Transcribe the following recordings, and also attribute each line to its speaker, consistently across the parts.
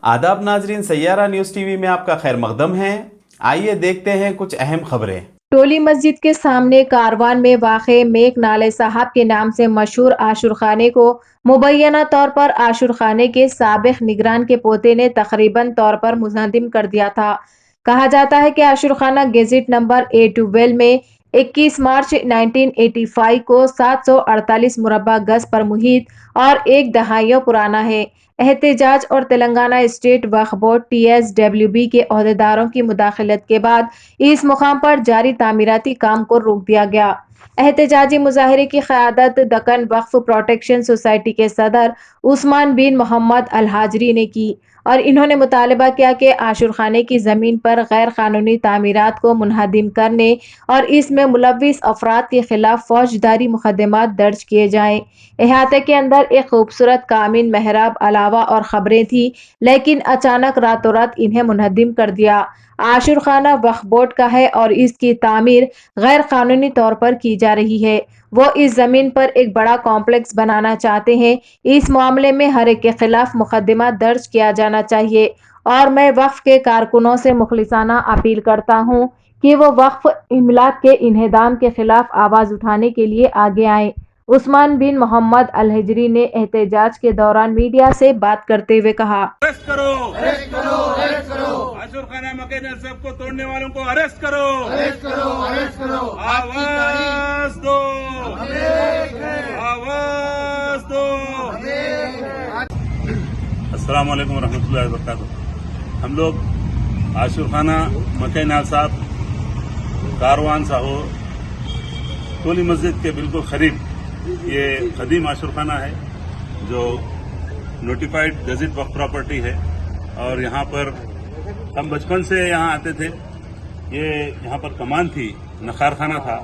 Speaker 1: आदाब नाजरीन, Saiyaara news TV में आपका खैर मकदम है। आइए देखते हैं कुछ अहम खबरें।
Speaker 2: टोली मस्जिद के सामने कारवान में वाक़े मेक नाले साहब के नाम से मशहूर आशुर खाने को मुबैना तौर पर आशुर खाने के साबिक निगरान के पोते ने तकरीबन तौर पर मुनहदिम कर दिया था। कहा जाता है कि आशुर खाना गेजेट नंबर A12 में 21 मार्च 1985 को 748 मुरब्बा गज पर मुहित और एक दहाइयों पुराना है। एहतजाज और तेलंगाना स्टेट वक्फ बोर्ड TSWB के अहदेदारों की मुदाखलत के बाद इस मुकाम पर जारी तामीराती काम को रोक दिया गया। एहतजाजी मुजाहरे की क़यादत दक्कन वक्फ प्रोटेक्शन सोसाइटी के सदर उस्मान बिन मोहम्मद अल हाजरी ने की और इन्होंने मुतालबा किया कि आशुर खाने की ज़मीन पर गैर कानूनी तामीरात को मुनहदिम करने और इसमें मुलव्विस अफराद के खिलाफ फौजदारी मुकदमात दर्ज किए जाएं। इहाते के अंदर एक खूबसूरत कामिन मेहराब अलावा और खबरें थी, लेकिन अचानक रातों रात इन्हें मुनहदिम कर दिया। आशुर खाना वक्फ बोर्ड का है और इसकी तामीर गैर कानूनी तौर पर की जा रही है। वो इस जमीन पर एक बड़ा कॉम्प्लेक्स बनाना चाहते हैं। इस मामले में हर एक के खिलाफ मुकदमा दर्ज किया जाना चाहिए और मैं वक्फ के कारकुनों से मुखलिसाना अपील करता हूँ कि वो वक्फ इमलाक के इन्हेदाम के खिलाफ आवाज उठाने के लिए आगे आएं। उस्मान बिन मोहम्मद अल हाजरी ने एहतजाज के दौरान मीडिया से बात करते हुए कहा,
Speaker 3: अरेस्ट करो, अरेस्ट करो, अरेस्ट करो। आशुर खाना मकैन सब को तोड़ने वालों को अरेस्ट करो, अरेस्ट करो, अरेस्ट करो। आवाज दो, आवाज दो। अस्सलाम वालेकुम रहमतुल्लाहि व बरकातुहू। हम लोग आशुर खाना मकैन साहब कारवान साहो टोली मस्जिद के बिल्कुल करीब ये कदीम आशुर खाना है जो नोटिफाइड गजेट वक्फ प्रॉपर्टी है और यहाँ पर हम बचपन से यहाँ आते थे। ये यहाँ पर कमान थी, नखार खाना था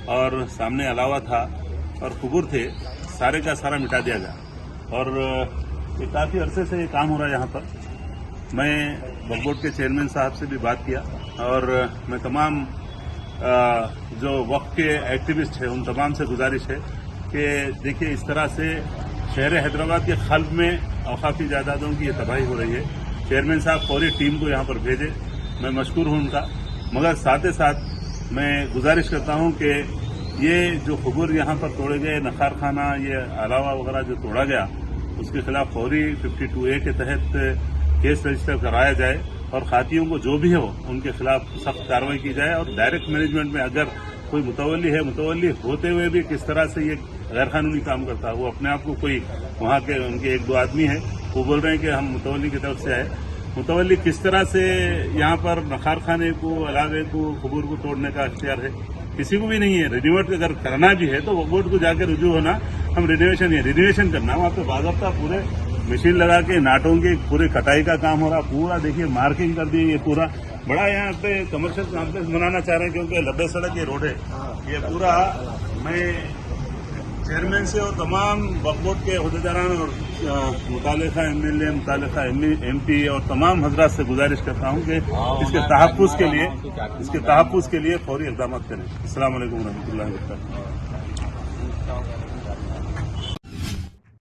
Speaker 3: और सामने अलावा था और कुबूर थे। सारे का सारा मिटा दिया गया और ये काफ़ी अरसे से ये काम हो रहा है यहाँ पर। मैं वक्फ बोर्ड के चेयरमैन साहब से भी बात किया और मैं तमाम जो वक्फ के एक्टिविस्ट हैं उन तमाम से गुजारिश है कि देखिए इस तरह से शहर हैदराबाद के खल्ब में औकाफी जायदादों की ये तबाही हो रही है। चेयरमैन साहब पूरी टीम को यहाँ पर भेजे, मैं मशकूर हूँ उनका, मगर साथ ही साथ मैं गुजारिश करता हूँ कि ये जो खबूर यहाँ पर तोड़े गए, नखार खाना, ये अलावा वगैरह जो तोड़ा गया, उसके खिलाफ फौरी 52A के तहत केस रजिस्टर कराया जाए और खातियों को जो भी हो उनके खिलाफ सख्त कार्रवाई की जाए और डायरेक्ट मैनेजमेंट में अगर कोई मुतवल्ली है, मुतवल्ली होते हुए भी किस तरह से ये गैर कानूनी काम करता है, वो अपने आप को कोई वहाँ के उनके एक दो आदमी है वो बोल रहे हैं कि हम मुतवल्ली की तरफ से आए, मुतवल्ली किस तरह से यहाँ पर नखार खाने को, अलावे को, खबूर को तोड़ने का अख्तियार है, किसी को भी नहीं है। रिन्यूएट अगर करना भी है तो बोर्ड को जाकर रुजू होना, हम रिन्यूएशन करना, वहाँ पे बाज़ाब्ता पूरे मशीन लगा के नाटों की पूरे कटाई का काम हो रहा, पूरा देखिए मार्किंग कर दी, ये पूरा बड़ा यहाँ पे कमर्शियल कॉम्प्लेक्स बनाना चाह रहे हैं क्योंकि लंबे सड़क ये रोड है। ये पूरा मैं चेयरमैन से और तमाम वक्फ बोर्ड के अहदेदारान और मुतालिका MLA, मुतालिका MP और तमाम हजरात से गुजारिश करता हूँ कि इसके तहफ़्फ़ुज़ के लिए फौरी इक़दाम करें। अस्सलाम वालेकुम रहमतुल्लाहि व बरकातुहू।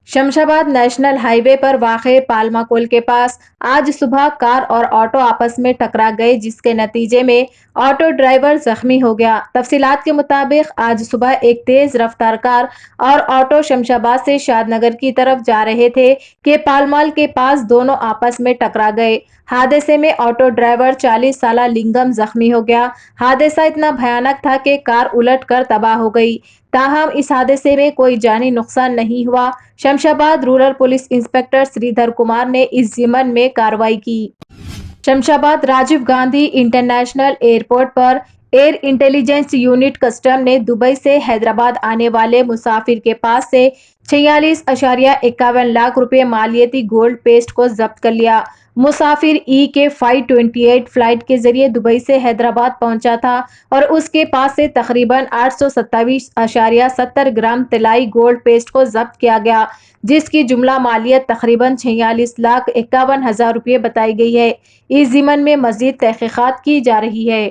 Speaker 2: शमशाबाद नेशनल हाईवे पर वाक़े पालमाकोल के पास आज सुबह कार और ऑटो आपस में टकरा गए, जिसके नतीजे में ऑटो ड्राइवर जख्मी हो गया। तफसीलात के मुताबिक आज सुबह एक तेज रफ्तार कार और ऑटो शमशाबाद से शादनगर की तरफ जा रहे थे कि पालमाल के पास दोनों आपस में टकरा गए। हादसे में ऑटो ड्राइवर 40 साला लिंगम जख्मी हो गया। हादसा इतना भयानक था कि कार उलट कर तबाह हो गई। ताहम इस हादसे में कोई जानी नुकसान नहीं हुआ। Shamshabad rural police inspector Sridhar Kumar ने इस ज़िम्मन में कार्रवाई की। शमशाबाद राजीव गांधी इंटरनेशनल एयरपोर्ट पर एयर इंटेलिजेंस यूनिट कस्टम ने दुबई से हैदराबाद आने वाले मुसाफिर के पास से 46.51 लाख रुपए मालियती गोल्ड पेस्ट को जब्त कर लिया। मुसाफिर EK 528 फ्लाइट के जरिए दुबई से हैदराबाद पहुंचा था और उसके पास से तकरीबन 827.70 ग्राम तिलाई गोल्ड पेस्ट को जब्त किया गया, जिसकी जुमला मालियत तकरीबन 46,51,000 रुपये बताई गई है। इस ज़िम्मन में मजीद तहकीकात की जा रही है।